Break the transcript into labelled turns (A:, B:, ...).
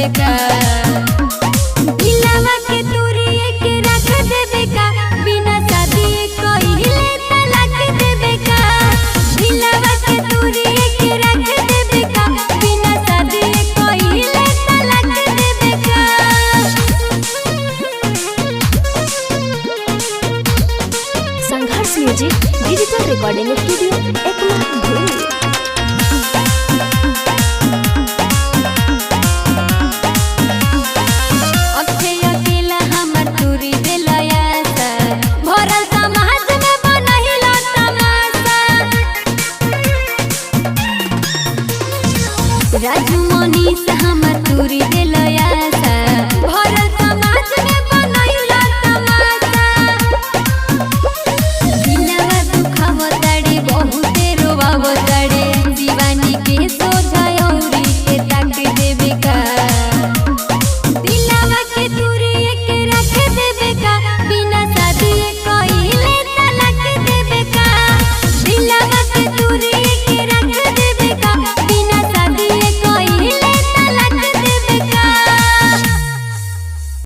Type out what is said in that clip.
A: देबे का दिलवा के दूरी के रख देबे का बिना शादी कइले तलाक देबे का दिलवा के दूरी के रख देबे का बिना शादी कइले तलाक देबे का।
B: Sangharsh music digital recording studio Ekma धुरी।
A: राजू मनीष हमर दूरी